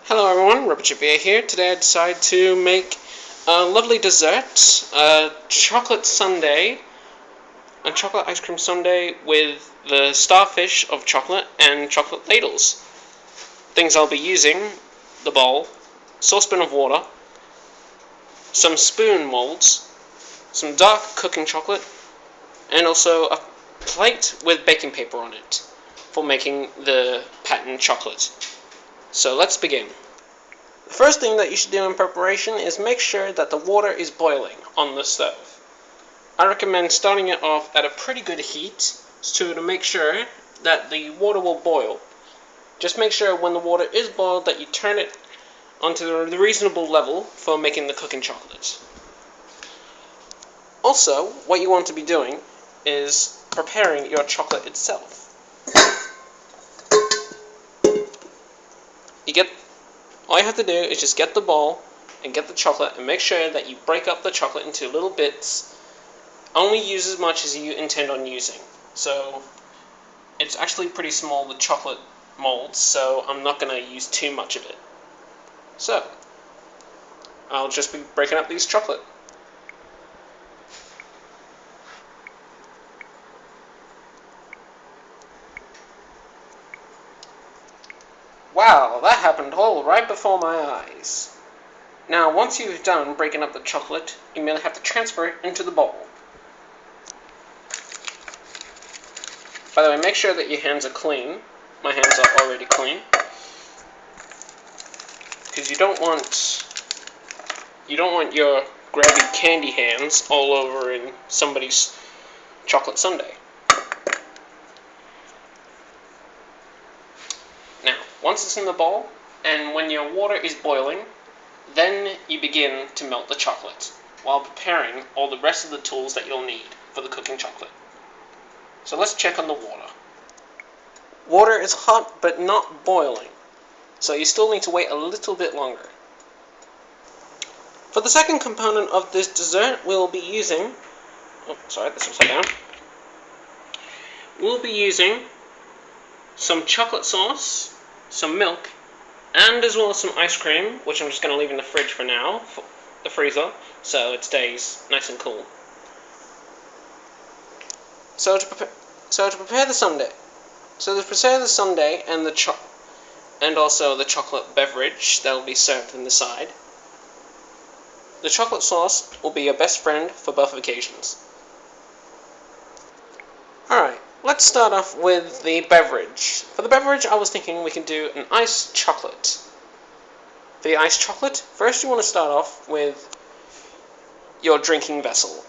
Hello everyone, RoboChipVA here. Today I decided to make a lovely dessert, a chocolate sundae, a chocolate ice cream sundae with the starfish of chocolate and chocolate ladles. Things I'll be using: the bowl, saucepan of water, some spoon molds, some dark cooking chocolate, and also a plate with baking paper on it for making the patterned chocolate. So let's begin. The first thing that you should do in preparation is make sure that the water is boiling on the stove. I recommend starting it off at a pretty good heat to make sure that the water will boil. Just make sure when the water is boiled that you turn it onto the reasonable level for making the cooking chocolate. Also, what you want to be doing is preparing your chocolate itself. All you have to do is just get the bowl and get the chocolate and make sure that you break up the chocolate into little bits. Only use as much as you intend on using. So it's actually pretty small, the chocolate molds, so I'm not going to use too much of it. So I'll just be breaking up these chocolate. Wow, that happened all right before my eyes. Now, once you've done breaking up the chocolate, you merely have to transfer it into the bowl. By the way, make sure that your hands are clean. My hands are already clean. Because you don't want your grabby candy hands all over in somebody's chocolate sundae. Now, once it's in the bowl, and when your water is boiling, then you begin to melt the chocolate, while preparing all the rest of the tools that you'll need for the cooking chocolate. So let's check on the water. Water is hot, but not boiling, so you still need to wait a little bit longer. For the second component of this dessert, we'll be using... Oh, sorry, that's upside down. We'll be using some chocolate sauce, some milk, and as well as some ice cream, which I'm just going to leave in the fridge for now, for the freezer, so it stays nice and cool. So to prepare the sundae. So to prepare the sundae and also the chocolate beverage that will be served on the side, the chocolate sauce will be your best friend for both occasions. Alright, let's start off with the beverage. For the beverage, I was thinking we can do an iced chocolate. For the iced chocolate, first you want to start off with your drinking vessel.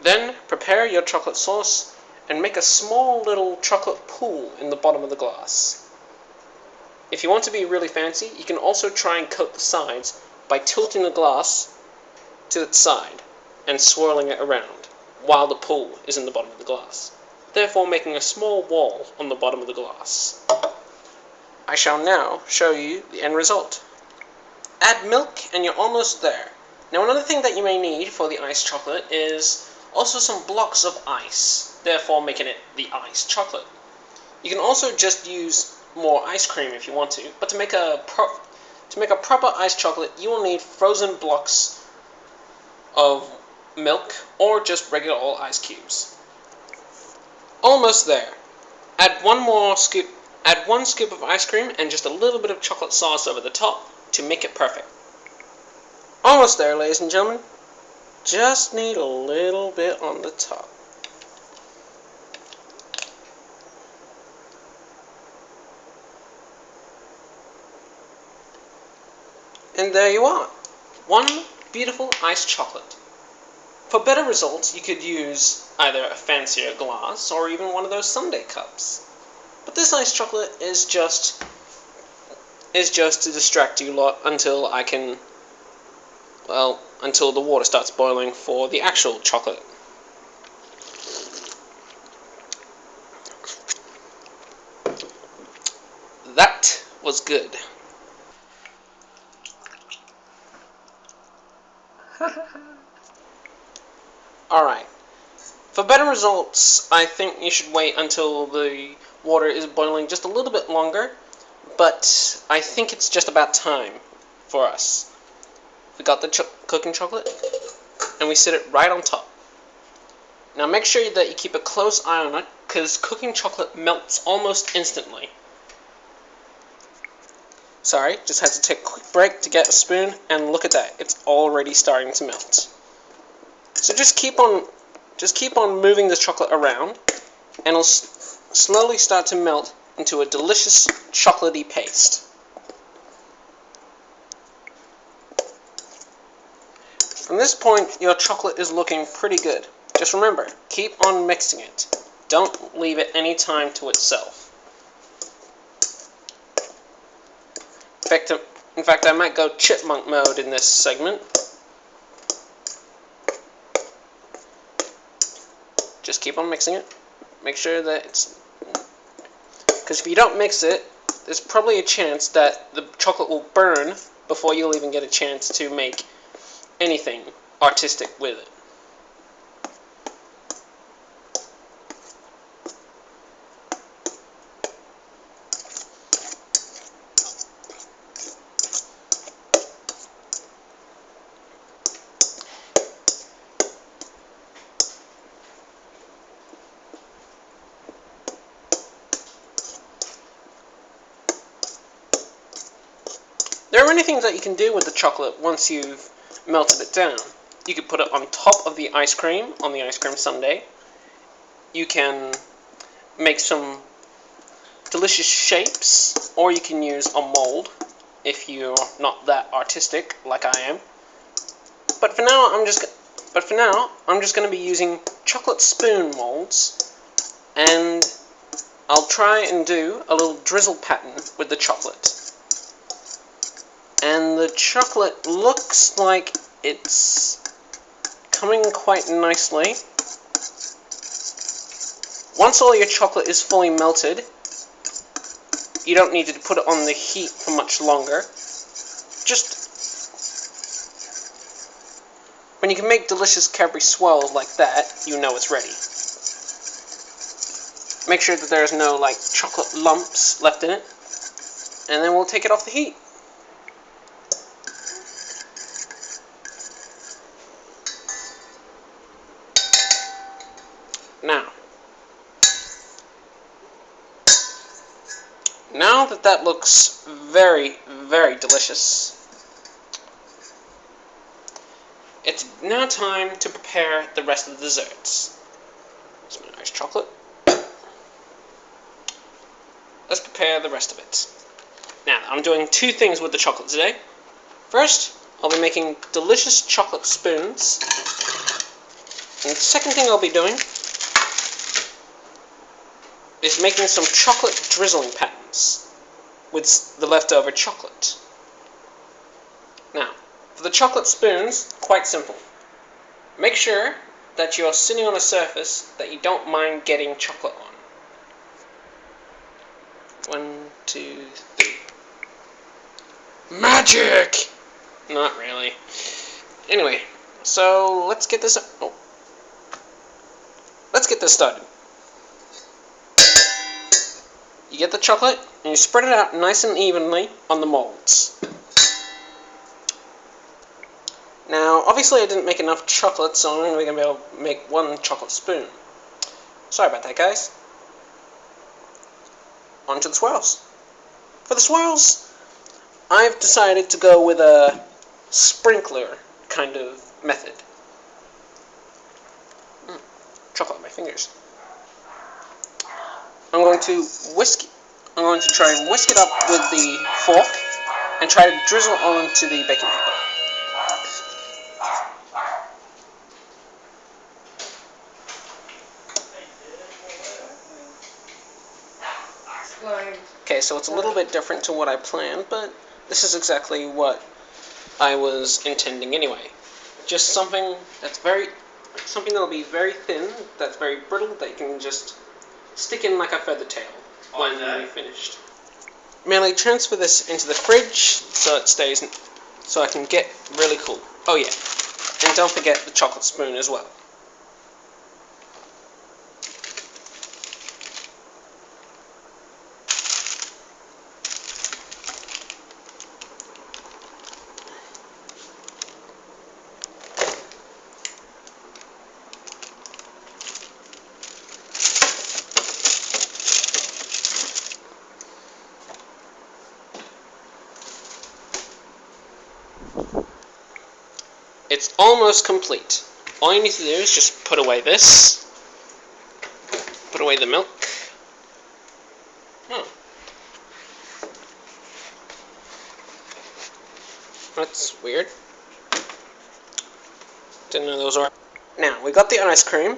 Then prepare your chocolate sauce and make a small little chocolate pool in the bottom of the glass. If you want to be really fancy, you can also try and coat the sides by tilting the glass to its side and swirling it around while the pool is in the bottom of the glass, therefore making a small wall on the bottom of the glass. I shall now show you the end result. Add milk and you're almost there. Now another thing that you may need for the iced chocolate is also some blocks of ice, therefore making it the iced chocolate. You can also just use more ice cream if you want to, but to make a proper iced chocolate, you will need frozen blocks of milk or just regular old ice cubes. Almost there. Add one scoop of ice cream and just a little bit of chocolate sauce over the top to make it perfect. Almost there, ladies and gentlemen. Just need a little bit on the top. And there you are. One beautiful iced chocolate. For better results, you could use either a fancier glass or even one of those sundae cups. But this iced chocolate is just to distract you lot until until the water starts boiling for the actual chocolate. That was good. Alright. For better results, I think you should wait until the water is boiling just a little bit longer, but I think it's just about time for us. We got the cooking chocolate, and we sit it right on top. Now make sure that you keep a close eye on it, because cooking chocolate melts almost instantly. Sorry, just had to take a quick break to get a spoon, and look at that, it's already starting to melt. So just keep on moving the chocolate around, and it'll slowly start to melt into a delicious chocolatey paste. From this point, your chocolate is looking pretty good. Just remember, keep on mixing it. Don't leave it any time to itself. In fact, I might go chipmunk mode in this segment. Just keep on mixing it. Make sure that it's... because if you don't mix it, there's probably a chance that the chocolate will burn before you'll even get a chance to make anything artistic with it. There are many things that you can do with the chocolate once you've melted it down. You could put it on top of the ice cream, on the ice cream sundae. You can make some delicious shapes, or you can use a mold if you're not that artistic like I am. But for now, I'm just going to be using chocolate spoon molds, and I'll try and do a little drizzle pattern with the chocolate. And the chocolate looks like it's coming quite nicely. Once all your chocolate is fully melted, you don't need to put it on the heat for much longer. Just when you can make delicious Cadbury swirls like that, you know it's ready. Make sure that there's no chocolate lumps left in it, and then we'll take it off the heat. Now that looks very, very delicious, it's now time to prepare the rest of the desserts. Some nice chocolate. Let's prepare the rest of it. Now, I'm doing two things with the chocolate today. First, I'll be making delicious chocolate spoons. And the second thing I'll be doing is making some chocolate drizzling patterns with the leftover chocolate. Now, for the chocolate spoons, quite simple. Make sure that you're sitting on a surface that you don't mind getting chocolate on. 1, 2, 3. Magic! Not really. Anyway, so let's get this started. You get the chocolate and you spread it out nice and evenly on the molds. Now, obviously I didn't make enough chocolate, so I'm only going to be able to make one chocolate spoon. Sorry about that, guys. On to the swirls. For the swirls, I've decided to go with a sprinkler kind of method. Chocolate on my fingers. I'm going to try and whisk it up with the fork and try to drizzle onto the baking paper. Okay, so it's a little bit different to what I planned, but this is exactly what I was intending anyway. Just something that'll be very thin, that's very brittle, that you can just stick in like a feather tail when you're finished. Merely transfer this into the fridge so I can get really cool. Oh yeah, and don't forget the chocolate spoon as well. it's almost complete. All you need to do is just put away this, put away the milk. Oh. That's weird. Didn't know those were. Now, we got the ice cream.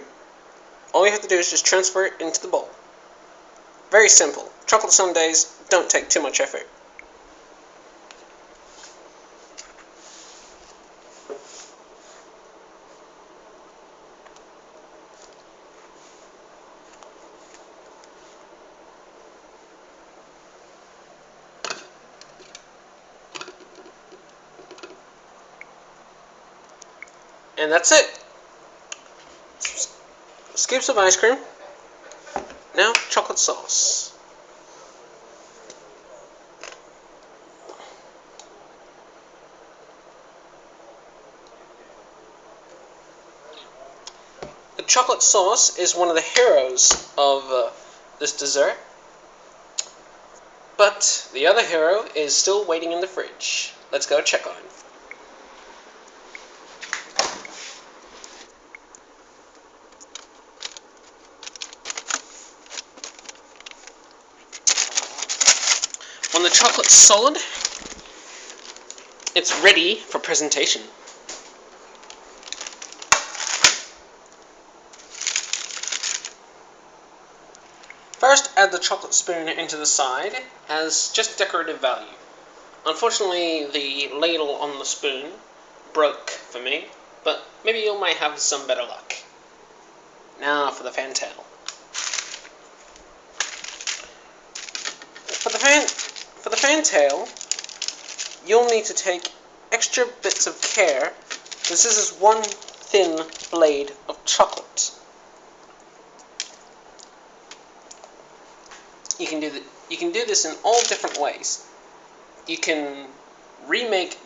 All you have to do is just transfer it into the bowl. Very simple. Chocolate sundaes don't take too much effort. And that's it. Scoops of ice cream. Now, chocolate sauce. The chocolate sauce is one of the heroes of this dessert. But the other hero is still waiting in the fridge. Let's go check on him. When the chocolate's solid, it's ready for presentation. First, add the chocolate spoon into the side as just decorative value. Unfortunately, the ladle on the spoon broke for me, but maybe you might have some better luck. Now for the fantail. For the fantail, you'll need to take extra bits of care. This is one thin blade of chocolate. You can do this in all different ways. You can remake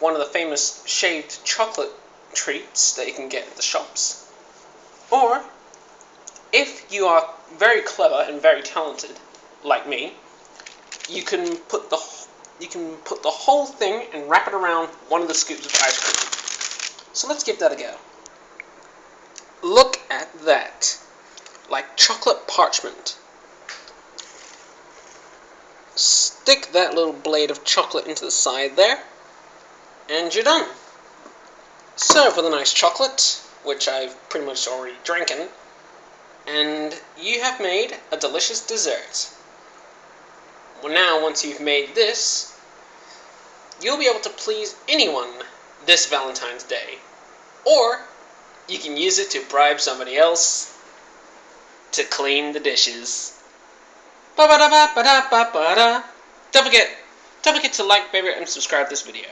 one of the famous shaved chocolate treats that you can get at the shops. Or, if you are very clever and very talented, like me, you can put the whole thing and wrap it around one of the scoops of ice cream. So let's give that a go. Look at that. Like chocolate parchment. Stick that little blade of chocolate into the side there, and you're done. Serve with a nice chocolate, which I've pretty much already drinking, and you have made a delicious dessert. Well, now, once you've made this, you'll be able to please anyone this Valentine's Day. Or, you can use it to bribe somebody else to clean the dishes. Ba-ba-da-ba-ba-da-ba-ba-da. Don't forget to like, favorite, and subscribe this video.